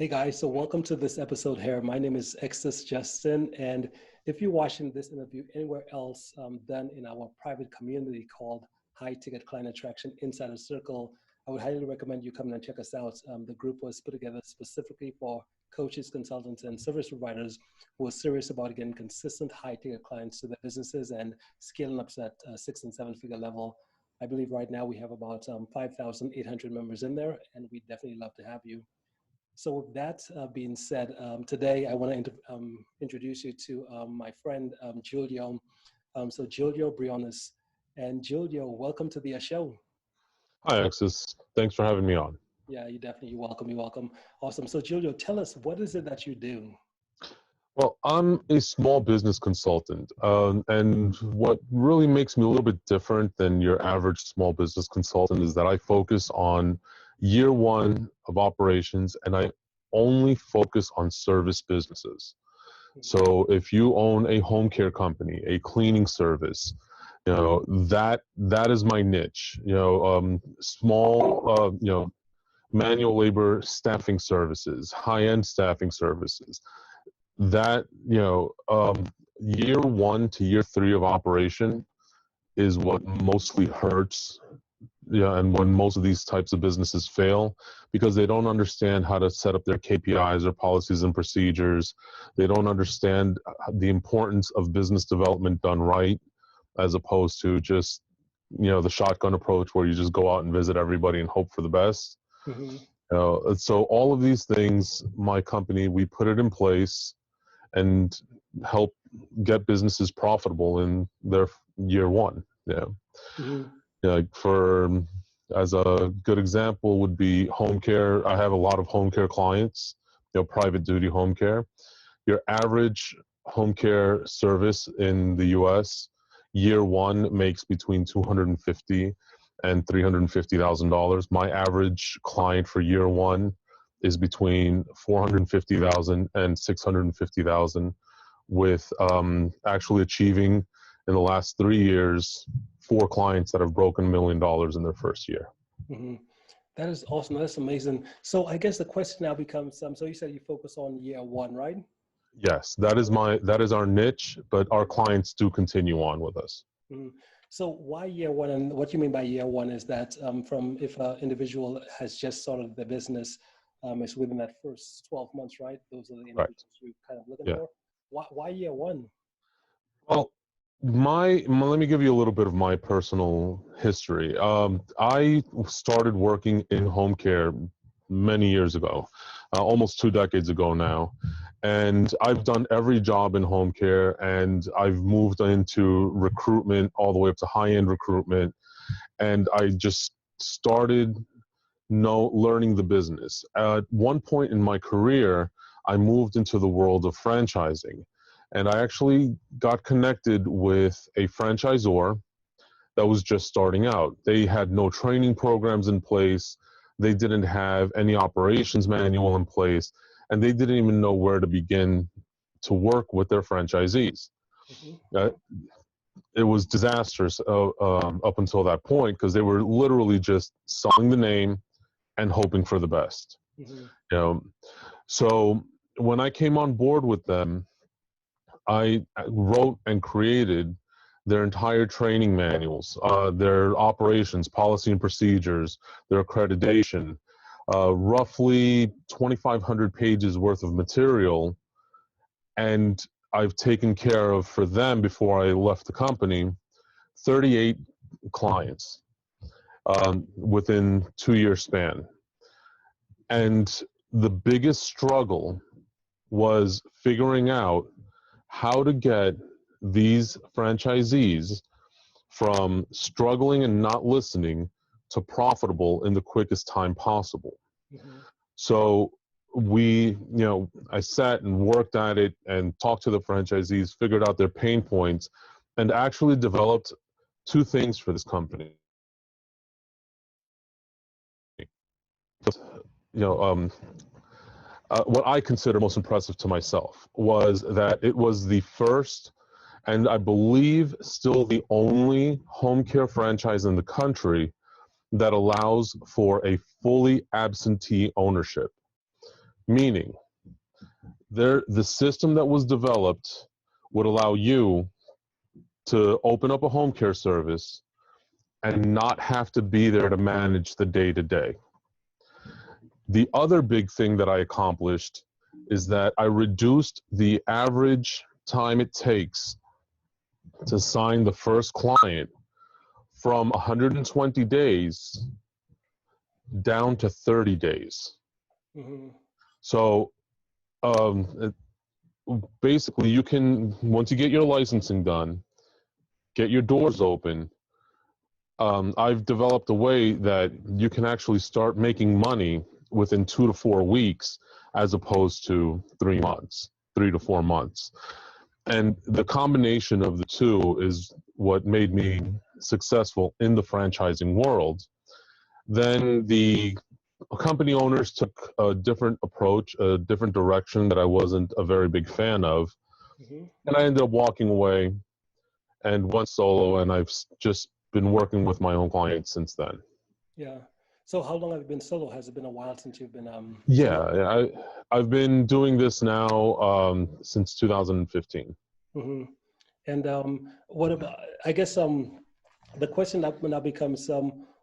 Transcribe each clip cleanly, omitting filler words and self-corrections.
Hey guys, so welcome to this episode here. My name is Extus Justin, and if you're watching this interview anywhere else than in our private community called High Ticket Client Attraction Insider Circle, I would highly recommend you come and check us out. The group was put together specifically for coaches, consultants, and service providers who are serious about getting consistent high ticket clients to their businesses and scaling up to that 6 and 7 figure level. I believe right now we have about 5,800 members in there, and we'd definitely love to have you. So with that being said, today I want to introduce you to my friend Julio. So Julio Briones. And Julio, welcome to the show. Hi, Alexis. Thanks for having me on. Yeah, you're welcome. You're welcome. Awesome. So Julio, tell us, what is it that you do? Well, I'm a small business consultant, and what really makes me a little bit different than your average small business consultant is that I focus on year one of operations, and I only focus on service businesses. So if you own a home care company, a cleaning service, that is my niche. Small, manual labor staffing services, high-end staffing services. That, year one to year three of operation is what mostly hurts. Yeah, and when most of these types of businesses fail, because they don't understand how to set up their KPIs or policies and procedures. They don't understand the importance of business development done right, as opposed to just, the shotgun approach where you just go out and visit everybody and hope for the best. Mm-hmm. So all of these things, my company, we put it in place and help get businesses profitable in their year one. Yeah. Mm-hmm. As a good example would be home care. I have a lot of home care clients, private duty home care. Your average home care service in the US, year one makes between $250,000 and $350,000. My average client for year one is between $450,000 and $650,000, with actually achieving in the last 3 years 4 clients that have broken $1 million in their first year. Mm-hmm. That is awesome. That's amazing. So I guess the question now becomes, so you said you focus on year one, right? Yes, that is our niche, but our clients do continue on with us. Mm-hmm. So why year one? And what you mean by year one is that from if an individual has just started the business, it's within that first 12 months, right? Those are the individuals you're kind of looking for. Why year one? Well, let me give you a little bit of my personal history. I started working in home care many years ago, almost 2 decades ago now. And I've done every job in home care, and I've moved into recruitment all the way up to high-end recruitment. And I just started learning the business. At one point in my career, I moved into the world of franchising. And I actually got connected with a franchisor that was just starting out. They had no training programs in place. They didn't have any operations manual in place. And they didn't even know where to begin to work with their franchisees. Mm-hmm. It was disastrous up until that point, because they were literally just selling the name and hoping for the best. Mm-hmm. So when I came on board with them, I wrote and created their entire training manuals, their operations, policy and procedures, their accreditation, roughly 2,500 pages worth of material. And I've taken care of, for them before I left the company, 38 clients within 2-year span. And the biggest struggle was figuring out how to get these franchisees from struggling and not listening to profitable in the quickest time possible. Mm-hmm. So I sat and worked at it and talked to the franchisees, figured out their pain points, and actually developed 2 things for this company. What I consider most impressive to myself was that it was the first, and I believe still the only, home care franchise in the country that allows for a fully absentee ownership. meaning the system that was developed would allow you to open up a home care service and not have to be there to manage the day-to-day. The other big thing that I accomplished is that I reduced the average time it takes to sign the first client from 120 days down to 30 days. Mm-hmm. So basically you can, once you get your licensing done, get your doors open, I've developed a way that you can actually start making money within 2 to 4 weeks as opposed to 3 months, 3 to 4 months. And the combination of the two is what made me successful in the franchising world. Then the company owners took a different approach, a different direction that I wasn't a very big fan of. Mm-hmm. And I ended up walking away and went solo, and I've just been working with my own clients since then. Yeah. So how long have you been solo? Has it been a while since you've been solo? Yeah, I've been doing this now since 2015. Mm-hmm. And what about, I guess the question that now becomes,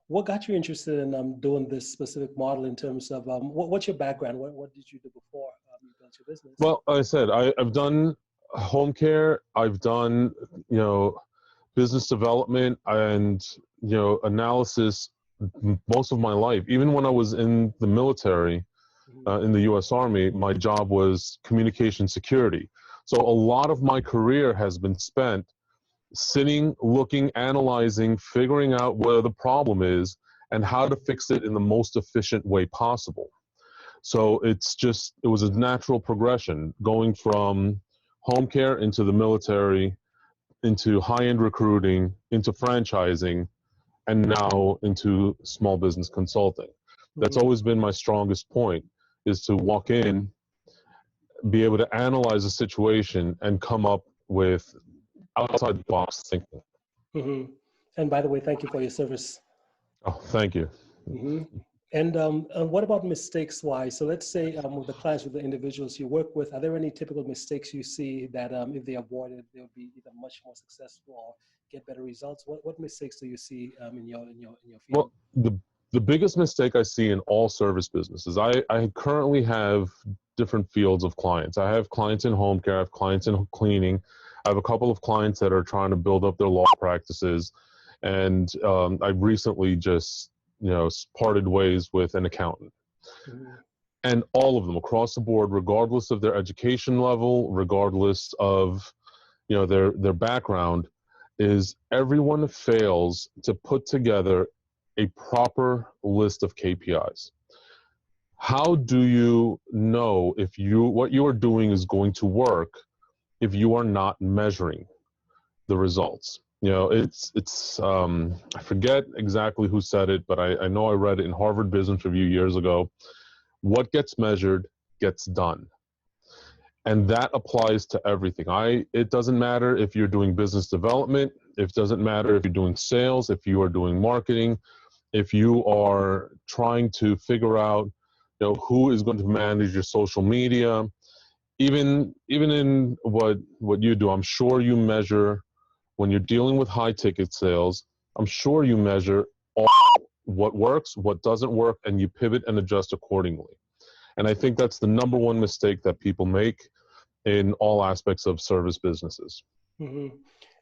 what got you interested in doing this specific model in terms of, what's your background? What did you do before you built your business? Well, like I said, I've done home care. I've done, business development and, analysis most of my life. Even when I was in the military, Mm-hmm. in the U.S. Army, my job was communication security. So a lot of my career has been spent sitting, looking, analyzing, figuring out where the problem is and how to fix it in the most efficient way possible. So it was a natural progression going from home care into the military, into high-end recruiting, into franchising, and now into small business consulting. That's Mm-hmm. always been my strongest point, is to walk in, be able to analyze a situation and come up with outside the box thinking. Mm-hmm. And by the way, thank you for your service. Oh, thank you. Mm-hmm. And what about mistakes wise? So let's say with the clients, with the individuals you work with, are there any typical mistakes you see that if they avoided, they'll be either much more successful or get better results? What mistakes do you see in your field? Well, the biggest mistake I see in all service businesses, I currently have different fields of clients. I have clients in home care, I have clients in cleaning, I have a couple of clients that are trying to build up their law practices, and I've recently just parted ways with an accountant. Mm-hmm. And all of them across the board, regardless of their education level, regardless of their background, is everyone fails to put together a proper list of KPIs. How do you know if what you are doing is going to work if you are not measuring the results? It's I forget exactly who said it, but I know I read it in Harvard Business Review years ago. What gets measured gets done. And that applies to everything. It doesn't matter if you're doing business development. It doesn't matter if you're doing sales, if you are doing marketing, if you are trying to figure out, who is going to manage your social media. Even in what you do, I'm sure you measure when you're dealing with high ticket sales. I'm sure you measure all what works, what doesn't work, and you pivot and adjust accordingly. And I think that's the number one mistake that people make in all aspects of service businesses. Mm-hmm.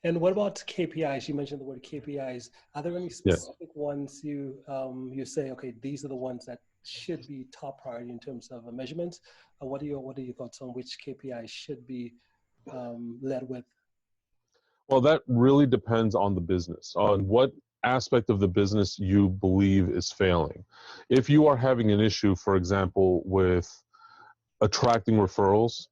And what about KPIs? You mentioned the word KPIs. Are there any Yeah. specific ones you say, okay, these are the ones that should be top priority in terms of a measurement? What are your thoughts on which KPIs should be led with? Well, that really depends on the business, on what aspect of the business you believe is failing. If you are having an issue, for example, with attracting referrals,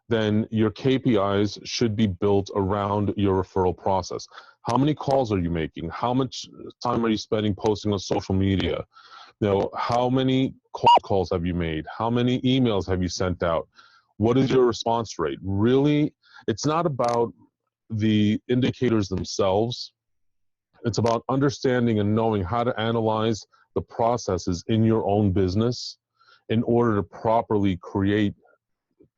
then your KPIs should be built around your referral process. How many calls are you making? How much time are you spending posting on social media? How many cold calls have you made? How many emails have you sent out? What is your response rate? Really, it's not about the indicators themselves. It's about understanding and knowing how to analyze the processes in your own business in order to properly create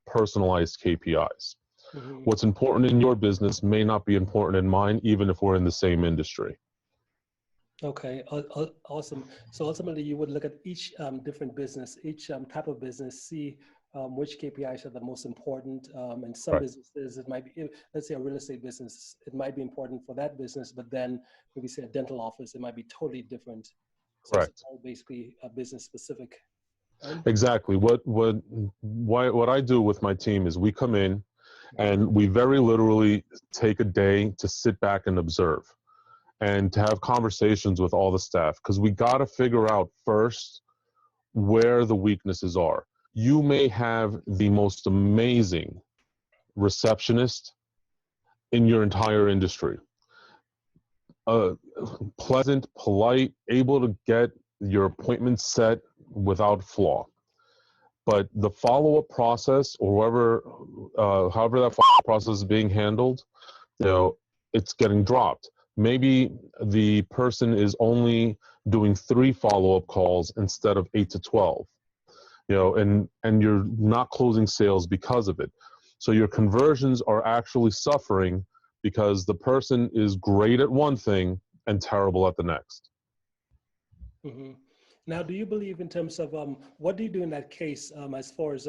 personalized KPIs. Mm-hmm. What's important in your business may not be important in mine, even if we're in the same industry. Okay, awesome. So ultimately, you would look at each different business, each type of business, see which KPIs are the most important. And some Right. businesses, it might be, let's say a real estate business, it might be important for that business, but then maybe say a dental office, it might be totally different. So it's Correct. all basically business specific, right? Exactly. What I do with my team is we come in and we very literally take a day to sit back and observe and to have conversations with all the staff, because we got to figure out first where the weaknesses are. You may have the most amazing receptionist in your entire industry, pleasant, polite, able to get your appointment set without flaw. But the follow-up process, or however that follow-up process is being handled, it's getting dropped. Maybe the person is only doing 3 follow-up calls instead of 8 to 12, and you're not closing sales because of it. So your conversions are actually suffering because the person is great at one thing and terrible at the next. Mm-hmm. Now, do you believe in terms of what do you do in that case as far as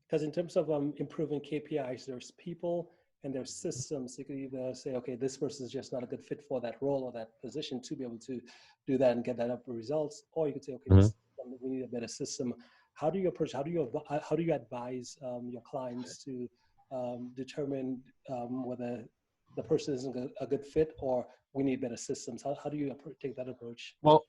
because in terms of improving KPIs, there's people and there's systems. You could either say, okay, this person is just not a good fit for that role or that position to be able to do that and get that up results. Or you could say, okay, this we need a better system. How do you approach? How do you advise your clients to determine whether the person isn't a good fit or we need better systems? How do you take that approach? Well,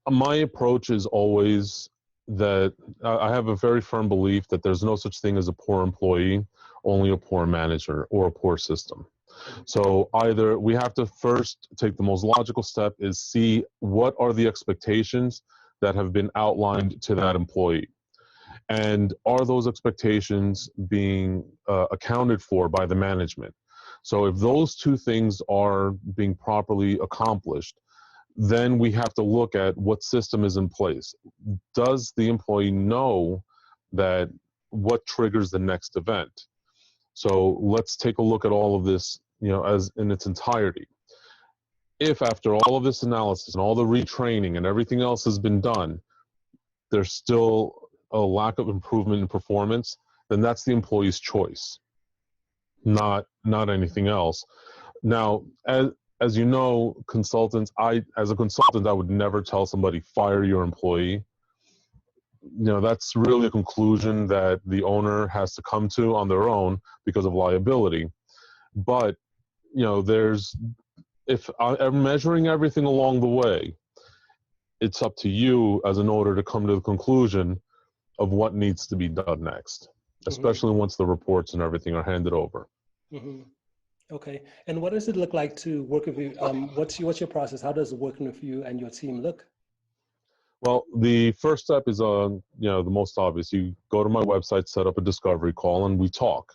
my approach is always that I have a very firm belief that there's no such thing as a poor employee, only a poor manager or a poor system. So either we have to first take the most logical step is see what are the expectations that have been outlined to that employee. And are those expectations being accounted for by the management? So if those two things are being properly accomplished, then we have to look at what system is in place. Does the employee know that what triggers the next event? So let's take a look at all of this, as in its entirety. If after all of this analysis and all the retraining and everything else has been done, there's still a lack of improvement in performance, then that's the employee's choice, not anything else. Now, as you know, consultants, as a consultant, I would never tell somebody fire your employee. That's really a conclusion that the owner has to come to on their own because of liability. But if I'm measuring everything along the way, it's up to you as an owner to come to the conclusion of what needs to be done next, especially once the reports and everything are handed over. Mm-hmm. Okay. And what does it look like to work with you? What's your process? How does working with you and your team look? Well, the first step is, the most obvious. You go to my website, set up a discovery call, and we talk.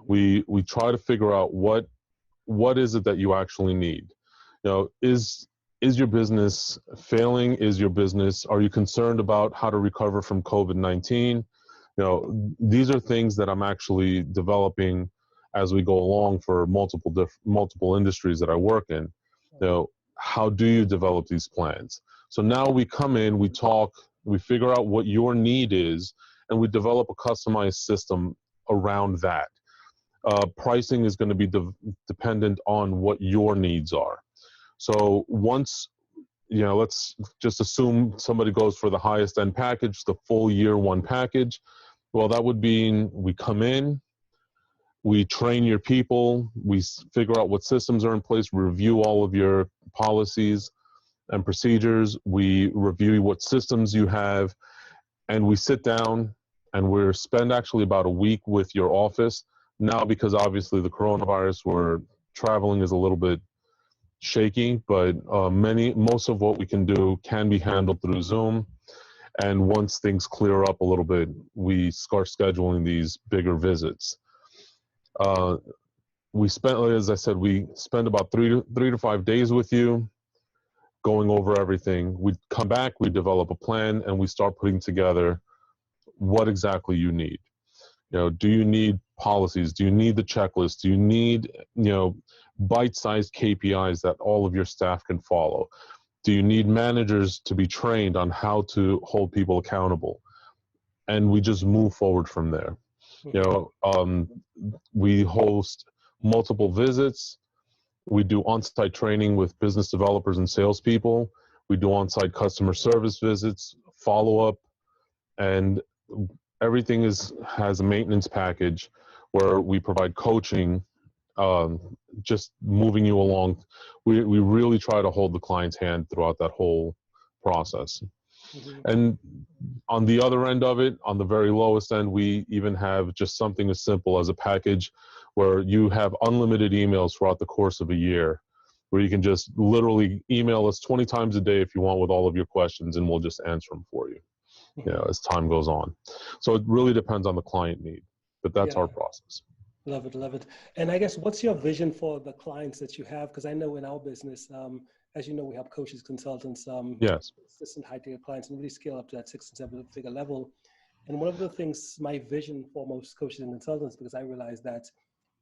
We try to figure out what is it that you actually need. Is your business failing? Are you concerned about how to recover from COVID-19? These are things that I'm actually developing as we go along for multiple industries that I work in. How do you develop these plans? So now we come in, we talk, we figure out what your need is, and we develop a customized system around that. Pricing is going to be dependent on what your needs are. So once, let's just assume somebody goes for the highest end package, the full year 1 package. Well, that would mean we come in, we train your people, we figure out what systems are in place, review all of your policies and procedures, we review what systems you have, and we sit down and we spend actually about a week with your office. Now, because obviously the coronavirus, where traveling is a little bit shaky, but most of what we can do can be handled through Zoom. And once things clear up a little bit, we start scheduling these bigger visits. We spent, as I said, we spend about 3 to 5 days with you, going over everything. We come back, we develop a plan, and we start putting together what exactly you need. Do you need policies? Do you need the checklist? Do you need, bite-sized KPIs that all of your staff can follow? Do you need managers to be trained on how to hold people accountable? And we just move forward from there. We host multiple visits. We do on-site training with business developers and salespeople. We do on-site customer service visits, follow-up, and everything has a maintenance package where we provide coaching, just moving you along. We really try to hold the client's hand throughout that whole process. And on the other end of it, on the very lowest end, we even have just something as simple as a package where you have unlimited emails throughout the course of a year, where you can just literally email us 20 times a day if you want with all of your questions, and we'll just answer them for you, as time goes on. So it really depends on the client need, but that's our process. Love it, love it. And I guess, what's your vision for the clients that you have? Because I know in our business, as you know, we have coaches, consultants, yes, assistant high-ticket clients, and really scale up to that 6 and 7 figure level. And one of the things, my vision for most coaches and consultants, because I realize that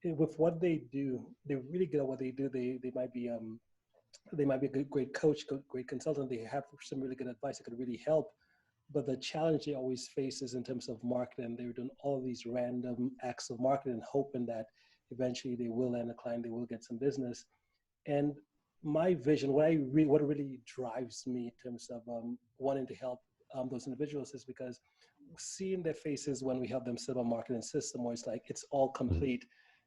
with what they do, they're really good at what they do. They might be a great coach, great consultant. They have some really good advice that could really help. But the challenge they always face is in terms of marketing. They're doing all these random acts of marketing, hoping that eventually they will land a client, they will get some business. And my vision, what really drives me in terms of wanting to help those individuals, is because seeing their faces when we help them set up a marketing system where it's like it's all complete,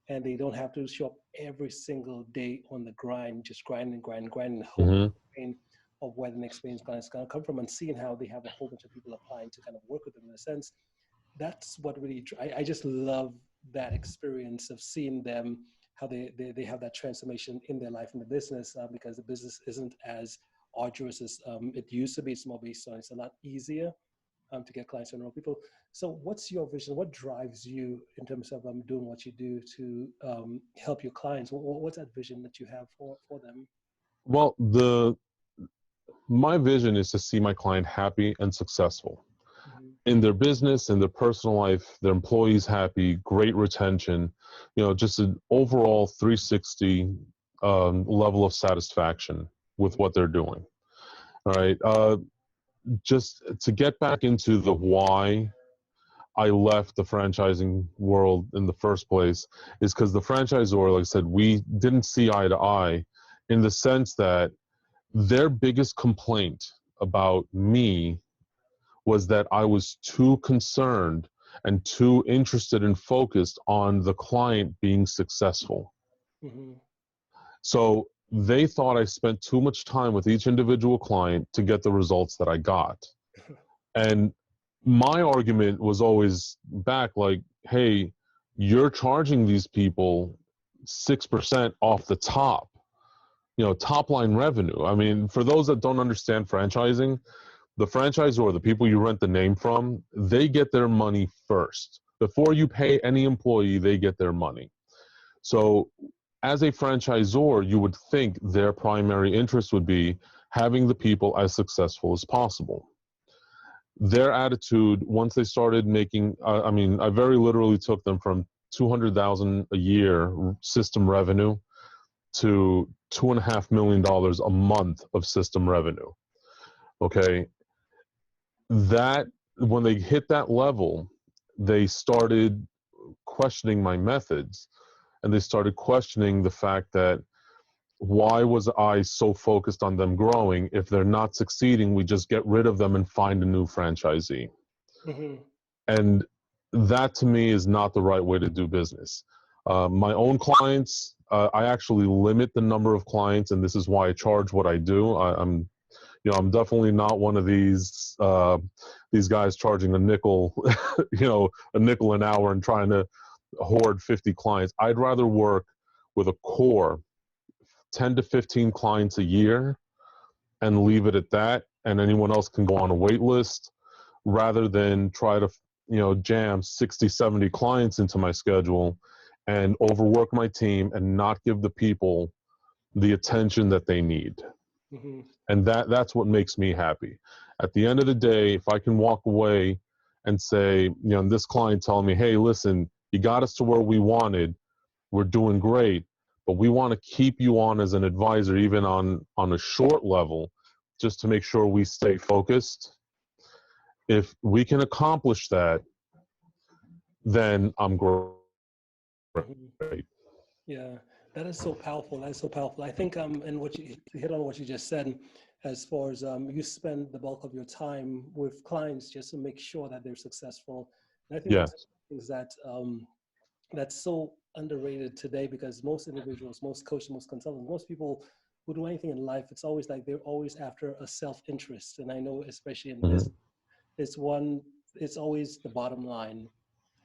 and they don't have to show up every single day on the grind, just grinding, hoping of where the next experience client is going to come from, and seeing how they have a whole bunch of people applying to kind of work with them in a sense. That's what really, I just love that experience of seeing them, how they have that transformation in their life, in the business, because the business isn't as arduous as it used to be. It's more based on, it's a lot easier to get clients and enroll people. So what's your vision? What drives you in terms of doing what you do to help your clients? What's that vision that you have for them? Well, my vision is to see my client happy and successful in their business, in their personal life, their employees happy, great retention, just an overall 360 level of satisfaction with what they're doing. All right. Just to get back into the why I left the franchising world in the first place is because the franchisor, like I said, we didn't see eye to eye, in the sense that their biggest complaint about me was that I was too concerned and too interested and focused on the client being successful. So they thought I spent too much time with each individual client to get the results that I got. And my argument was always back like, hey, you're charging these people 6% off the top, top line revenue. I mean, for those that don't understand franchising, the franchisor, the people you rent the name from, they get their money first. Before you pay any employee, they get their money. So as a franchisor, you would think their primary interest would be having the people as successful as possible. Their attitude, once they started making, I very literally took them from $200,000 a year system revenue to $2.5 million a month of system revenue. Okay. That, when they hit that level, they started questioning my methods, and they started questioning the fact that, why was I so focused on them growing? If they're not succeeding, we just get rid of them and find a new franchisee. And that, to me, is not the right way to do business. My own clients, I actually limit the number of clients, and this is why I charge what I do. I'm definitely not one of these guys charging a nickel, a nickel an hour and trying to hoard 50 clients. I'd rather work with a core 10 to 15 clients a year and leave it at that, and anyone else can go on a wait list, rather than try to jam 60, 70 clients into my schedule and overwork my team and not give the people the attention that they need. And that's what makes me happy. At the end of the day, if I can walk away and say, this client telling me, hey, listen, you got us to where we wanted. We're doing great, but we want to keep you on as an advisor, even on a short level, just to make sure we stay focused. If we can accomplish that, then I'm great. Yeah, that is so powerful. That is so powerful. I think, and what you hit on what you just said, as far as you spend the bulk of your time with clients just to make sure that they're successful. And I think Yes. that's things that that's so underrated today, because most individuals, most coaches, most consultants, most people who do anything in life, it's always like they're always after a self-interest. And I know, especially in Mm-hmm. business, it's always the bottom line.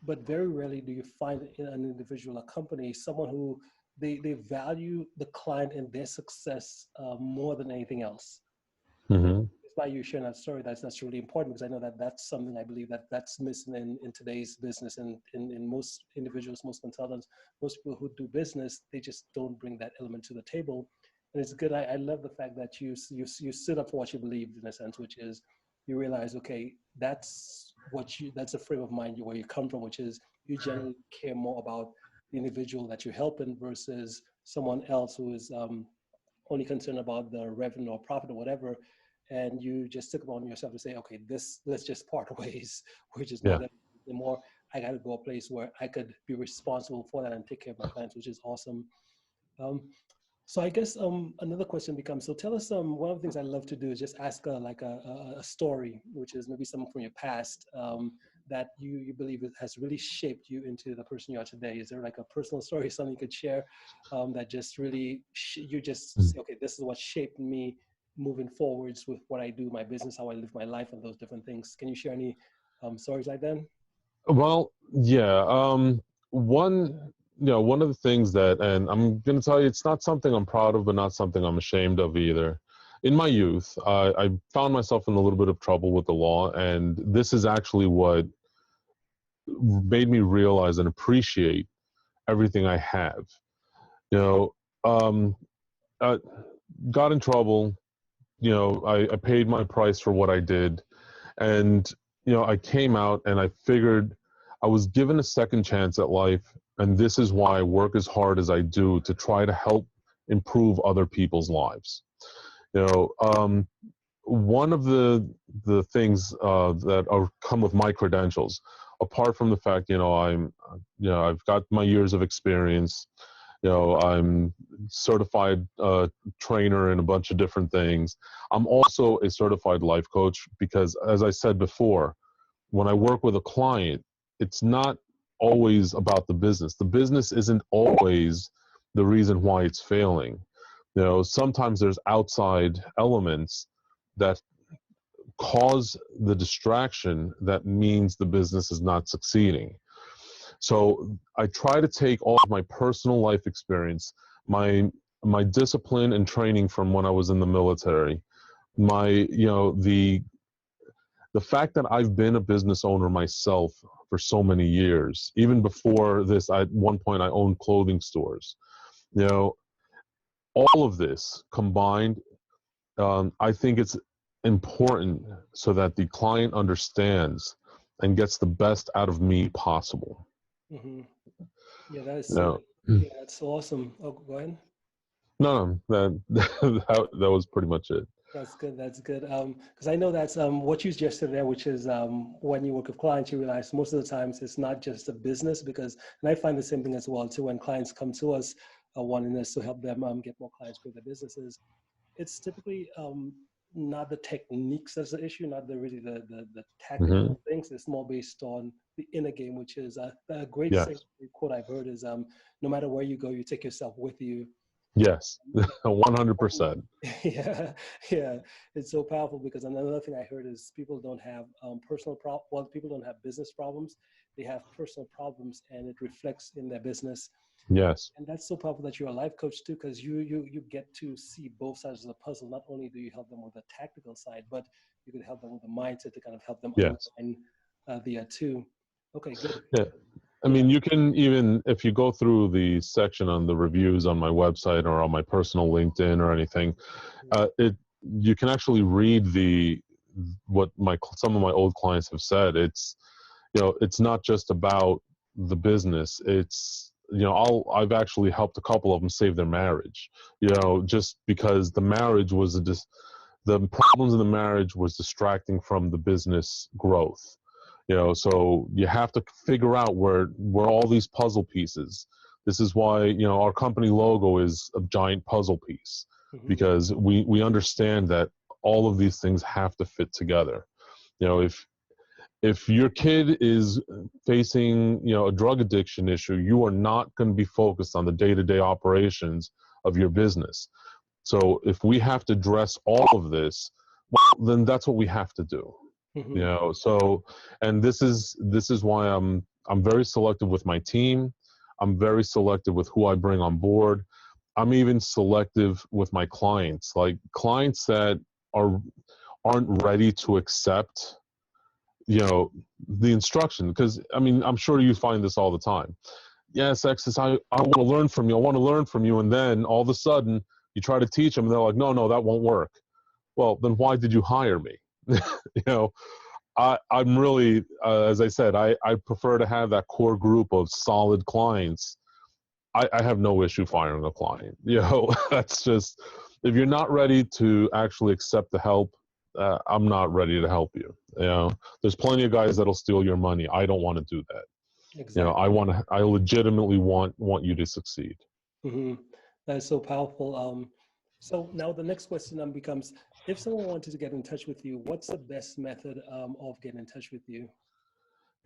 But very rarely do you find in an individual, a company, someone who they value the client and their success more than anything else. Mm-hmm. It's why you sharing that story. That's really important, because I know that that's something I believe that's missing in today's business, and in most individuals, most consultants, most people who do business, they just don't bring that element to the table. And it's good. I love the fact that you stood up for what you believe, in a sense, which is you realize, okay, that's a frame of mind where you come from, which is you generally care more about the individual that you're helping versus someone else who is only concerned about the revenue or profit or whatever. And you just took upon yourself to say, okay, let's just part ways. We're just not Yeah. going to anymore. I got to go a place where I could be responsible for that and take care of my clients, which is awesome. Um, so I guess another question becomes, so tell us, one of the things I love to do is just ask a story, which is maybe something from your past that you believe it has really shaped you into the person you are today. Is there like a personal story, something you could share that just really, you just say, okay, this is what shaped me moving forwards with what I do, my business, how I live my life, and those different things. Can you share any stories like that? Well, yeah. One of the things that, and I'm going to tell you, it's not something I'm proud of, but not something I'm ashamed of either. In my youth, I found myself in a little bit of trouble with the law, and this is actually what made me realize and appreciate everything I have. You know, um, I got in trouble. I paid my price for what I did, and I came out and I figured I was given a second chance at life, and this is why I work as hard as I do to try to help improve other people's lives. One of the things that are come with my credentials, apart from the fact I've got my years of experience. I'm certified trainer in a bunch of different things. I'm also a certified life coach because, as I said before, when I work with a client, it's not always about the business. The business isn't always the reason why it's failing. Sometimes there's outside elements that cause the distraction that means the business is not succeeding. So I try to take all of my personal life experience, my discipline and training from when I was in the military, the fact that I've been a business owner myself for so many years. Even before this, at one point I owned clothing stores. All of this combined, I think it's important so that the client understands and gets the best out of me possible. Mm-hmm. Yeah, that is so, No, yeah, that's awesome. Oh, go ahead. no, that was pretty much it. That's good. That's good. Because I know that's what you just said there, which is when you work with clients, you realize most of the times it's not just a business. Because, and I find the same thing as well too. When clients come to us, wanting us to help them get more clients for their businesses, it's typically not the techniques that's the issue, not the Hmm. tactical things. It's more based on the inner game, which is a great saying, Yes, quote I've heard is no matter where you go, you take yourself with you. yes, 100%. Yeah, yeah, it's so powerful, because another thing I heard is people don't have people don't have business problems, they have personal problems, and it reflects in their business. Yes, And that's so powerful that you're a life coach too, because you get to see both sides of the puzzle. Not only do you help them with the tactical side, but you can help them with the mindset to kind of help them yes, align the two. Okay, good. yeah. I Yeah. mean, you can even, if you go through the section on the reviews on my website or on my personal LinkedIn or anything, Mhm. you can actually read what some of my old clients have said. It's, it's not just about the business. It's, I've actually helped a couple of them save their marriage, just because the marriage was the problems in the marriage was distracting from the business growth. So you have to figure out where all these puzzle pieces. This is why, our company logo is a giant puzzle piece, because we understand that all of these things have to fit together. If your kid is facing, a drug addiction issue, you are not going to be focused on the day-to-day operations of your business. So if we have to address all of this, well, then that's what we have to do. So, and this is why I'm very selective with my team. I'm very selective with who I bring on board. I'm even selective with my clients, like clients that aren't ready to accept, the instruction. Because I'm sure you find this all the time. Yes, Exodus, I want to learn from you. I want to learn from you. And then all of a sudden you try to teach them and they're like, no, that won't work. Well, then why did you hire me? I'm really, as I said, I prefer to have that core group of solid clients. I have no issue firing a client. That's just, if you're not ready to actually accept the help, I'm not ready to help you. There's plenty of guys that'll steal your money. I don't want to do that. Exactly. I legitimately want you to succeed. That is so powerful. So now the next question becomes, if someone wanted to get in touch with you, what's the best method of getting in touch with you?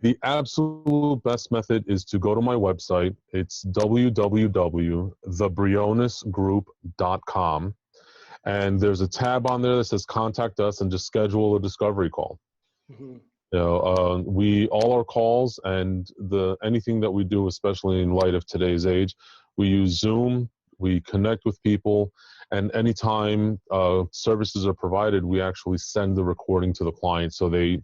The absolute best method is to go to my website. It's www.thebrionesgroup.com. And there's a tab on there that says contact us, and just schedule a discovery call. All our calls and anything that we do, especially in light of today's age, we use Zoom, we connect with people, and anytime services are provided, we actually send the recording to the client so they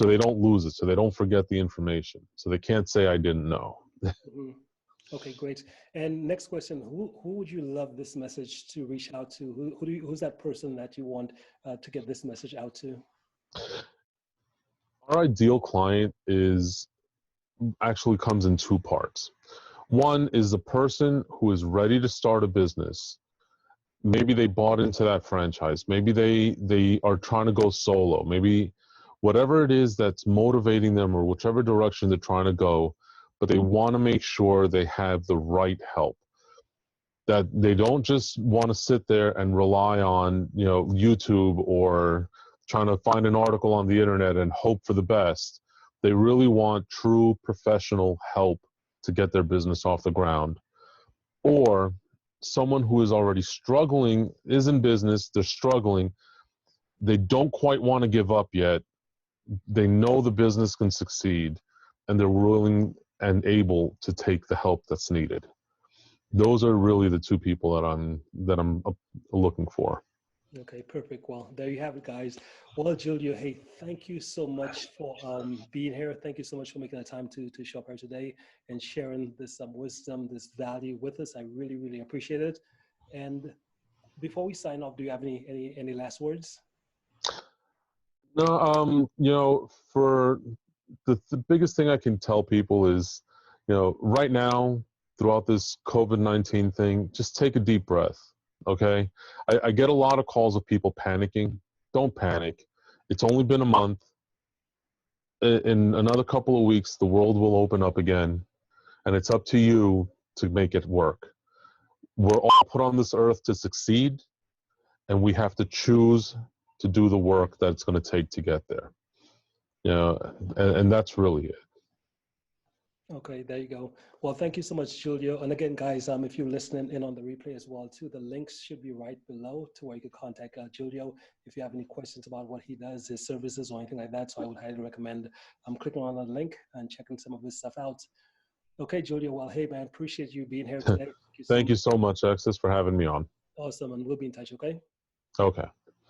don't lose it, so they don't forget the information, so they can't say I didn't know. Okay, great. And next question, who would you love this message to reach out to? Who's that person that you want to get this message out to? Our ideal client actually comes in two parts. One is the person who is ready to start a business. Maybe they bought into that franchise. Maybe they are trying to go solo. Maybe whatever it is that's motivating them, or whichever direction they're trying to go, but they want to make sure they have the right help. That they don't just want to sit there and rely on, YouTube, or trying to find an article on the internet and hope for the best. They really want true professional help to get their business off the ground. Or someone who is already struggling, is in business, they're struggling, they don't quite want to give up yet, they know the business can succeed, and they're willing and able to take the help that's needed. Those are really the two people that I'm looking for. Okay, perfect. Well, there you have it, guys. Well, Julio, hey, thank you so much for being here. Thank you so much for making the time to show up here today and sharing this wisdom, this value with us. I really, really appreciate it. And before we sign off, do you have any last words? No, for the biggest thing I can tell people is, right now, throughout this COVID-19 thing, just take a deep breath. Okay. I get a lot of calls of people panicking. Don't panic. It's only been a month. In another couple of weeks, the world will open up again, and it's up to you to make it work. We're all put on this earth to succeed, and we have to choose to do the work that it's going to take to get there. And that's really it. Okay, there you go. Well, thank you so much, Julio. And again, guys, if you're listening in on the replay as well, too, the links should be right below to where you can contact Julio if you have any questions about what he does, his services, or anything like that. So I would highly recommend clicking on the link and checking some of his stuff out. Okay, Julio. Well, hey, man, appreciate you being here today. Thank you so much, Exodus, for having me on. Awesome, and we'll be in touch. Okay. Okay.